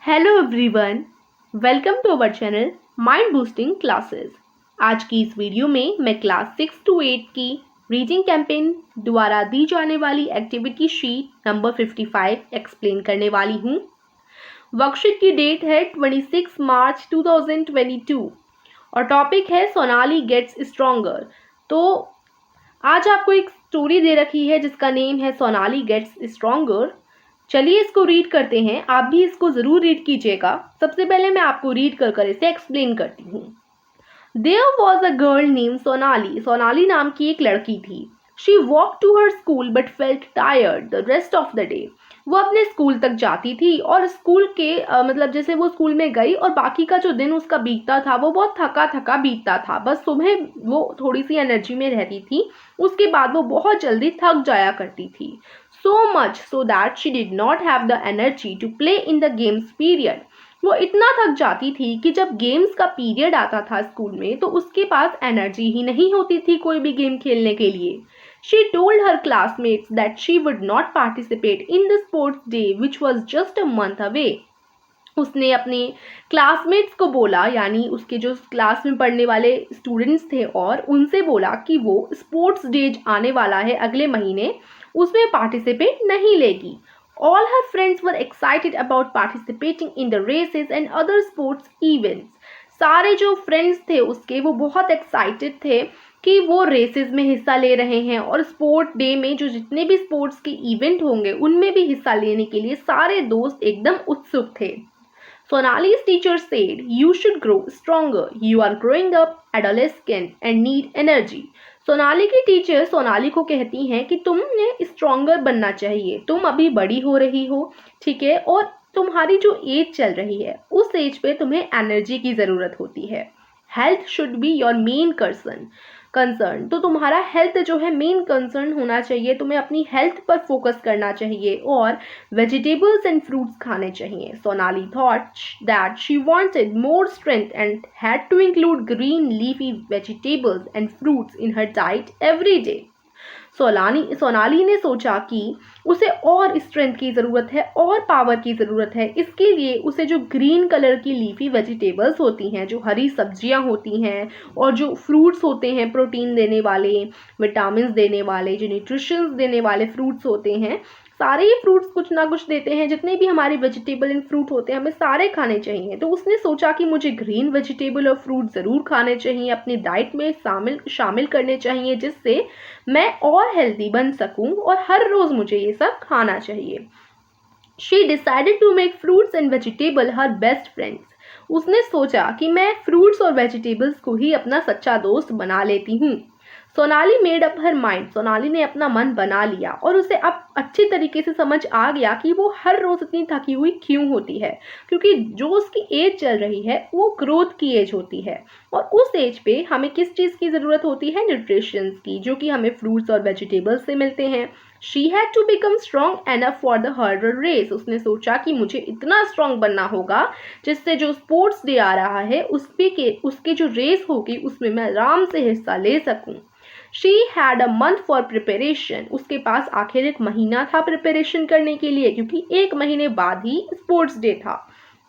Hello everyone, welcome to our channel mind boosting classes. आज की इस वीडियो में मैं क्लास 6 to 8 की रीडिंग कैंपेन द्वारा दी जाने वाली एक्टिविटी शीट नंबर 55 एक्सप्लेन करने वाली हूँ। वर्कशीट की डेट है 26 मार्च 2022 और टॉपिक है सोनाली गेट्स स्ट्रॉन्गर। तो आज आपको एक स्टोरी दे रखी है जिसका नेम है सोनाली गेट्स स्ट्रॉन्गर। चलिए इसको रीड करते हैं। आप भी इसको ज़रूर रीड कीजिएगा। सबसे पहले मैं आपको रीड कर इसे एक्सप्लेन करती हूँ। There was a girl named Sonali. Sonali नाम की एक लड़की थी। She walked to her school but felt tired the rest of the day. वो अपने स्कूल तक जाती थी और स्कूल के मतलब जैसे वो स्कूल में गई और बाकी का जो दिन उसका बीतता था वो बहुत थका थका बीतता था। बस सुबह वो थोड़ी सी एनर्जी में रहती थी, उसके बाद वो बहुत जल्दी थक जाया करती थी। So much so that she did not have the energy to play in the games period. वो इतना थक जाती थी कि जब गेम्स का पीरियड आता था स्कूल में तो उसके पास एनर्जी ही नहीं होती थी कोई भी गेम खेलने के लिए। She told her classmates that she would not participate in the sports day which was just a month away. उसने अपने क्लासमेट्स को बोला, यानी उसके जो क्लास में पढ़ने वाले स्टूडेंट्स थे, और उनसे बोला कि वो स्पोर्ट्स डे आने वाला है अगले महीने, उसमें पार्टिसिपेट नहीं लेगी। All her friends were excited about participating in the races and other sports events. सारे जो फ्रेंड्स थे उसके वो बहुत एक्साइटेड थे कि वो रेसेस में हिस्सा ले रहे हैं और स्पोर्ट डे में जो जितने भी स्पोर्ट्स के इवेंट होंगे उनमें भी हिस्सा लेने के लिए सारे दोस्त एकदम उत्सुक थे। Sonali's teacher said, "You should grow stronger. You are growing up, adolescent, and need energy." Sonali की टीचर सोनाली को कहती हैं कि तुमने स्ट्रॉन्गर बनना चाहिए, तुम अभी बड़ी हो रही हो, ठीक है, और तुम्हारी जो एज चल रही है उस एज पे तुम्हें एनर्जी की ज़रूरत होती है। Health should be your main concern, तो तुम्हारा हेल्थ जो है मेन कंसर्न होना चाहिए, तुम्हें अपनी हेल्थ पर फोकस करना चाहिए और वेजिटेबल्स एंड फ्रूट्स खाने चाहिए। Sonali thought that she wanted more strength and had to include green leafy vegetables and fruits in her diet every day. Sonali ने सोचा कि उसे और स्ट्रेंथ की ज़रूरत है और पावर की ज़रूरत है। इसके लिए उसे जो ग्रीन कलर की लीफी वेजिटेबल्स होती हैं, जो हरी सब्जियां होती हैं, और जो फ्रूट्स होते हैं प्रोटीन देने वाले, विटामिन देने वाले, जो न्यूट्रिशंस देने वाले फ्रूट्स होते हैं, सारे ही फ्रूट्स कुछ ना कुछ देते हैं। जितने भी हमारे वेजिटेबल एंड फ्रूट होते हैं हमें सारे खाने चाहिए। तो उसने सोचा कि मुझे ग्रीन वेजिटेबल और फ्रूट ज़रूर खाने चाहिए, अपनी डाइट में शामिल करने चाहिए, जिससे मैं और हेल्दी बन सकूं और हर रोज़ मुझे ये सब खाना चाहिए। She decided to make fruits and vegetable her best friends. उसने सोचा कि मैं फ्रूट्स और वेजिटेबल्स को ही अपना सच्चा दोस्त बना लेती हूँ। Sonali made up her mind. Sonali ने अपना मन बना लिया और उसे अब अच्छी तरीके से समझ आ गया कि वो हर रोज़ इतनी थकी हुई क्यों होती है, क्योंकि जो उसकी एज चल रही है वो ग्रोथ की एज होती है और उस एज पे हमें किस चीज़ की ज़रूरत होती है, न्यूट्रिशंस की, जो कि हमें फ्रूट्स और वेजिटेबल्स से मिलते हैं। She had to become strong enough for the hurdle race. उसने सोचा कि मुझे इतना स्ट्रॉन्ग बनना होगा जिससे जो स्पोर्ट्स डे आ रहा है उसके जो रेस होगी उसमें मैं आराम से हिस्सा ले सकूं। She had a month for preparation. उसके पास आखिर एक महीना था प्रिपरेशन करने के लिए, क्योंकि एक महीने बाद ही स्पोर्ट्स डे था।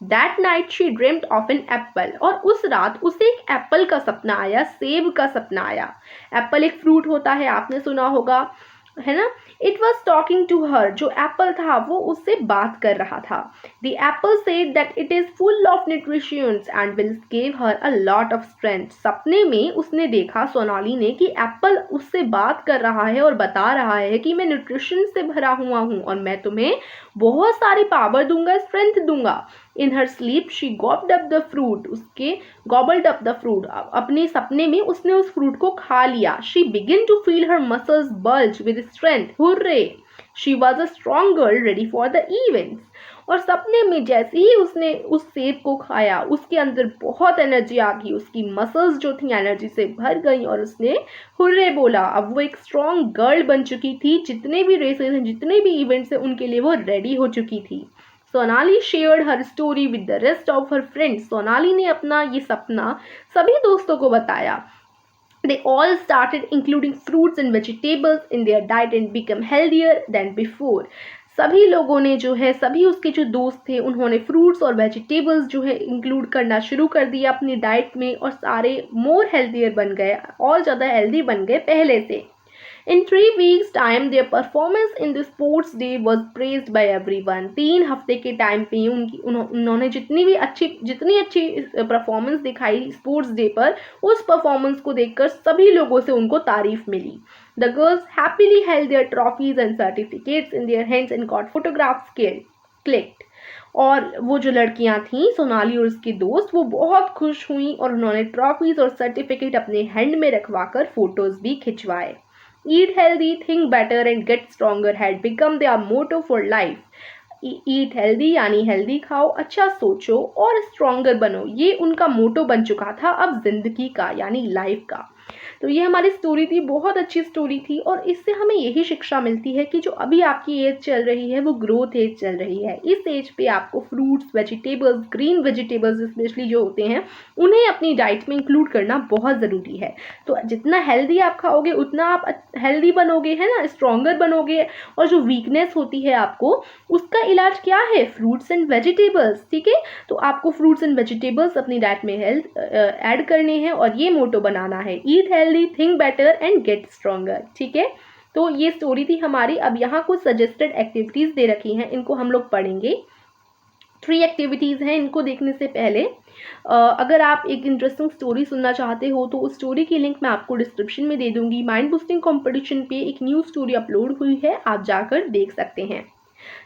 That night she dreamt of an apple. और उस रात उसे एक एप्पल का सपना आया, सेब का सपना आया। एप्पल एक फ्रूट होता है, आपने सुना होगा, है ना। It was talking to her. जो एप्पल था वो उससे बात कर रहा था। The apple said that it is full of nutritions and will give her a lot of strength. सपने में उसने देखा सोनाली ने कि एप्पल उससे बात कर रहा है और बता रहा है कि मैं न्यूट्रिशन से भरा हुआ हूँ और मैं तुम्हें बहुत सारी पावर दूंगा, स्ट्रेंथ दूंगा। In her sleep she gobbled up the fruit. उसके गॉबल्ड अप द फ्रूट, अपने सपने में उसने उस फ्रूट को खा लिया। She begin to feel her muscles bulge with strength. Hurray, she was a strong girl ready for the events. और सपने में जैसे ही उसने उस सेब को खाया उसके अंदर बहुत एनर्जी आ गई, उसकी मसल्स जो थी एनर्जी से भर गई और उसने हुर्रे बोला। अब वो एक स्ट्रॉन्ग गर्ल बन चुकी थी। जितने भी रेसेस हैं, जितने भी इवेंट्स हैं, उनके लिए वो रेडी हो चुकी थी। Sonali shared her story with the rest of her friends. Sonali ने अपना ये सपना सभी दोस्तों को बताया। They all started including fruits and vegetables in their diet and become healthier than before. सभी लोगों ने जो है, सभी उसके जो दोस्त थे, उन्होंने फ्रूट्स और वेजिटेबल्स जो है इंक्लूड करना शुरू कर दिया अपनी डाइट में, और सारे मोर हेल्थियर बन गए, और ज़्यादा हेल्दी बन गए पहले से। In 3 weeks time, their performance in the sports day was praised by everyone. 3 हफ्ते के टाइम पे उन्होंने जितनी अच्छी परफॉर्मेंस दिखाई स्पोर्ट्स डे पर, उस परफॉर्मेंस को देखकर सभी लोगों से उनको तारीफ मिली. The girls happily held their trophies and certificates in their hands and got photographs clicked. और वो जो लड़कियां थीं, सोनाली और उसकी दोस्त, वो बहुत खुश हुई और उन्होंने ट्रॉफीज और सर्टिफिकेट अपने हैंड में रखवाकर फोटोज भी खिंचवाए. Eat healthy, think better and get stronger had become their motto for life. Eat healthy यानी हेल्दी खाओ, अच्छा सोचो और स्ट्रॉन्गर बनो, ये उनका मोटो बन चुका था अब जिंदगी का, यानी लाइफ का. तो ये हमारी स्टोरी थी, बहुत अच्छी स्टोरी थी, और इससे हमें यही शिक्षा मिलती है कि जो अभी आपकी एज चल रही है वो ग्रोथ एज चल रही है. इस एज पे आपको fruits, vegetables, green vegetables specially जो होते हैं, उन्हें अपनी डाइट में इंक्लूड करना बहुत ज़रूरी है. तो जितना हेल्दी आप खाओगे उतना आप हेल्दी बनोगे, है ना, स्ट्रॉन्गर बनोगे. और जो वीकनेस होती है आपको, उसका इलाज क्या है? Fruits and vegetables. ठीक है, तो आपको फ्रूट्स एंड वेजिटेबल्स अपनी डाइट में ऐड करने हैं और ये मोटो बनाना है, eat healthy, think better and get stronger. ठीक है, तो ये स्टोरी थी हमारी. अब यहाँ कुछ सजेस्टेड एक्टिविटीज दे रखी हैं, इनको हम लोग पढ़ेंगे. 3 एक्टिविटीज़ हैं. इनको देखने से पहले अगर आप एक इंटरेस्टिंग स्टोरी सुनना चाहते हो तो उस स्टोरी की लिंक मैं आपको डिस्क्रिप्शन में दे दूंगी. माइंड बूस्टिंग कंपटीशन पे एक न्यू स्टोरी अपलोड हुई है, आप जाकर देख सकते हैं.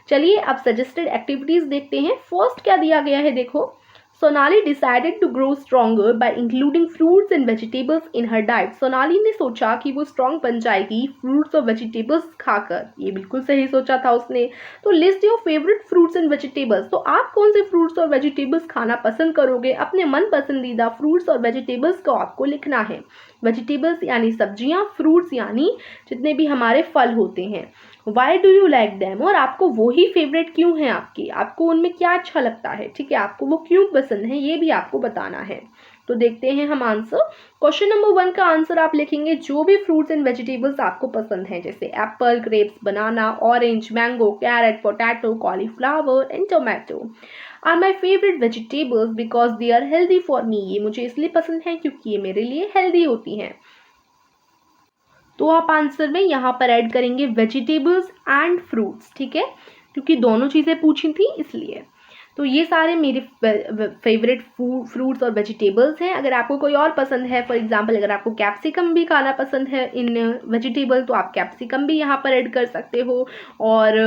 चलिए अब सजेस्टेड एक्टिविटीज़ देखते हैं. फर्स्ट क्या दिया गया है, देखो. Sonali decided to grow stronger by including fruits and vegetables in her diet. Sonali ने सोचा कि वो स्ट्रॉन्ग बन जाएगी फ्रूट्स और वेजिटेबल्स खाकर. ये बिल्कुल सही सोचा था उसने. तो list your favourite fruits and vegetables. तो आप कौन से फ्रूट्स और वेजिटेबल्स खाना पसंद करोगे? अपने मन पसंदीदा फ्रूट्स और वेजिटेबल्स को आपको लिखना है. वेजिटेबल्स यानी सब्जियां, फ्रूट्स यानी जितने भी हमारे फल होते हैं. Why do you like them, और आपको वो ही फेवरेट क्यों है आपकी, आपको उनमें क्या अच्छा लगता है. ठीक है, आपको वो क्यों पसंद है, ये भी आपको बताना है. तो देखते हैं हम आंसर. क्वेश्चन नंबर 1 का आंसर आप लिखेंगे जो भी फ्रूट्स एंड वेजिटेबल्स आपको पसंद हैं, जैसे apple, grapes, banana, orange, mango, carrot, potato, cauliflower and tomato are my favourite vegetables because they are healthy for me. ये मुझे इसलिए पसंद है क्योंकि ये मेरे लिए हेल्दी होती हैं. तो आप आंसर में यहाँ पर ऐड करेंगे वेजिटेबल्स एंड फ्रूट्स. ठीक है, क्योंकि दोनों चीज़ें पूछी थी इसलिए. तो ये सारे मेरे फेवरेट फ्रूट्स और वेजिटेबल्स हैं. अगर आपको कोई और पसंद है, फॉर एग्जांपल अगर आपको कैप्सिकम भी खाना पसंद है इन वेजिटेबल, तो आप कैप्सिकम भी यहाँ पर ऐड कर सकते हो. और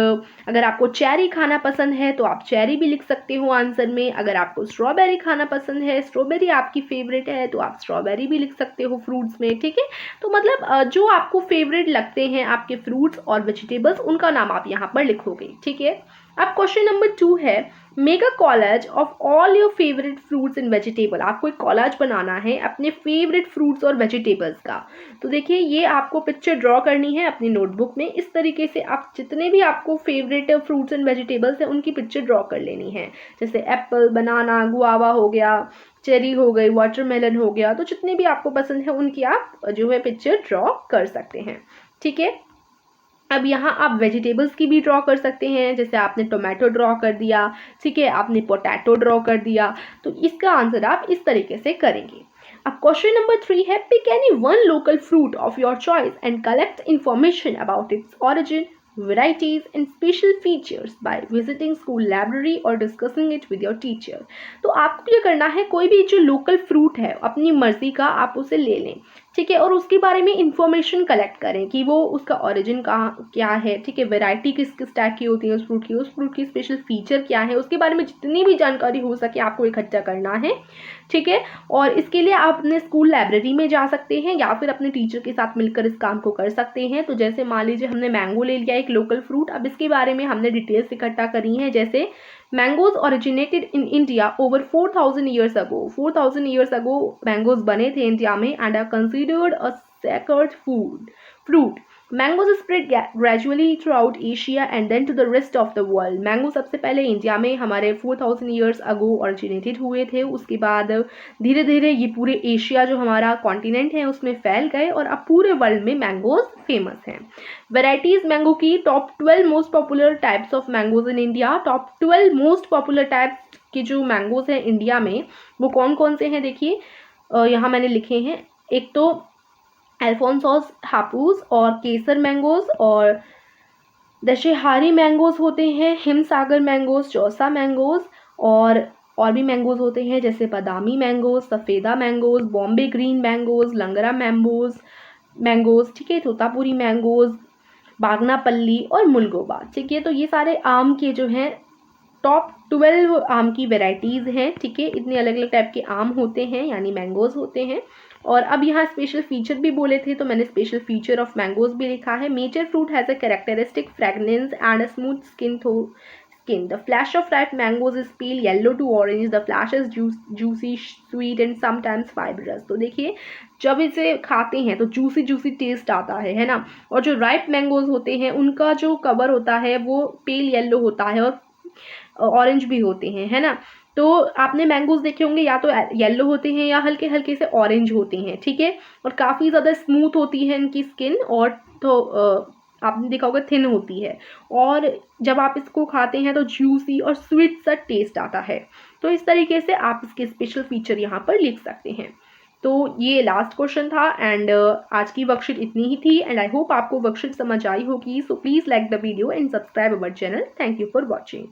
अगर आपको चेरी खाना पसंद है तो आप चेरी भी लिख सकते हो आंसर में. अगर आपको स्ट्रॉबेरी खाना पसंद है, स्ट्रॉबेरी आपकी फेवरेट है, तो आप स्ट्रॉबेरी भी लिख सकते हो फ्रूट्स में. ठीक है, तो मतलब जो आपको फेवरेट लगते हैं आपके फ्रूट्स और वेजिटेबल्स, उनका नाम आप यहाँ पर लिखोगे. ठीक है, अब क्वेश्चन नंबर 2 है, make a college of all your favourite fruits and vegetable. आपको एक कॉलेज बनाना है अपने फेवरेट फ्रूट्स और वेजिटेबल्स का. तो देखिए, ये आपको पिक्चर ड्रॉ करनी है अपनी नोटबुक में. इस तरीके से आप जितने भी आपको फेवरेट फ्रूट्स एंड वेजिटेबल्स हैं उनकी पिक्चर ड्रॉ कर लेनी है. जैसे एप्पल, बनाना, गुआवा हो गया, चेरी हो गई, वाटरमेलन हो गया. तो जितने भी आपको पसंद है उनकी आप जो है पिक्चर ड्रॉ कर सकते हैं. ठीक है, अब यहाँ आप वेजिटेबल्स की भी ड्रॉ कर सकते हैं. जैसे आपने टोमेटो ड्रॉ कर दिया, ठीक है, आपने पोटैटो ड्रॉ कर दिया. तो इसका आंसर आप इस तरीके से करेंगे. अब क्वेश्चन नंबर 3 है, pick any one local fruit of your choice and collect information about its origin, varieties and special features by visiting school library or discussing it with your teacher. तो आपको ये करना है, कोई भी जो लोकल फ्रूट है अपनी मर्जी का आप उसे ले लें. ठीक है, और उसके बारे में इंफॉर्मेशन कलेक्ट करें कि वो उसका ओरिजिन कहाँ क्या है. ठीक है, वैरायटी किस किस टाइप की होती है उस फ्रूट की स्पेशल फीचर क्या है, उसके बारे में जितनी भी जानकारी हो सके आपको इकट्ठा करना है. ठीक है, और इसके लिए आप अपने स्कूल लाइब्रेरी में जा सकते हैं या फिर अपने टीचर के साथ मिलकर इस काम को कर सकते हैं. तो जैसे मान लीजिए हमने मैंगो ले लिया, एक लोकल फ्रूट. अब इसके बारे में हमने डिटेल्स इकट्ठा करी हैं. जैसे mangoes originated in India over 4000 years ago. 4000 years ago mangoes बने थे इंडिया में and are considered a sacred fruit. Mangoes spread gradually throughout Asia and then to the rest of the world. Mango सबसे पहले India में हमारे 4000 years अगो originated हुए थे, उसके बाद धीरे धीरे ये पूरे एशिया जो हमारा कॉन्टिनेंट है उसमें फैल गए और अब पूरे वर्ल्ड में मैंगोज फेमस हैं। वेराइटीज मैंगो की, top 12 most popular types of mangoes in India. Top 12 most popular types के जो मैंगोज हैं इंडिया में वो कौन कौन से हैं देखिए, यहाँ मैंने लिखे हैं। एक तो अल्फोंसोस हापुस और केसर मैंगोज और दशहरी मैंगोज होते हैं, हिमसागर मैंगोज, चौसा मैंगोज और भी मैंगोज होते हैं जैसे Badami mangoes, Safeda mangoes, Bombay green mangoes, Langra mangoes, ठीक है, तोतापुरी मैंगोज, बागनापल्ली और मुलगोबा, ठीक है। तो ये सारे आम के जो हैं टॉप 12 आम की वेराइटीज़ हैं, ठीक है। इतने अलग अलग टाइप के आम होते हैं यानी मैंगोज होते हैं। और अब यहाँ स्पेशल फीचर भी बोले थे तो मैंने स्पेशल फीचर ऑफ मैंगोज भी लिखा है। Major fruit has a characteristic fragrance and a smooth skin The flesh of ripe mangoes is pale yellow to orange. The flesh is juicy, sweet and sometimes fibrous. तो देखिए जब इसे खाते हैं तो जूसी टेस्ट आता है ना। और जो राइप मैंगोज होते हैं उनका जो कवर होता है वो पेल येलो होता है और ऑरेंज भी होते हैं, है ना। तो आपने मैंगोज देखे होंगे या तो येलो होते हैं या हल्के हल्के से ऑरेंज होते हैं, ठीक है। और काफ़ी ज़्यादा स्मूथ होती है इनकी स्किन और तो आपने देखा होगा थिन होती है। और जब आप इसको खाते हैं तो जूसी और स्वीट सा टेस्ट आता है। तो इस तरीके से आप इसके स्पेशल फीचर यहाँ पर लिख सकते हैं। तो ये लास्ट क्वेश्चन था एंड आज की वर्कशीट इतनी ही थी एंड आई होप आपको वर्कशीट समझ आई होगी। So please like the video and subscribe our channel. Thank you for watching.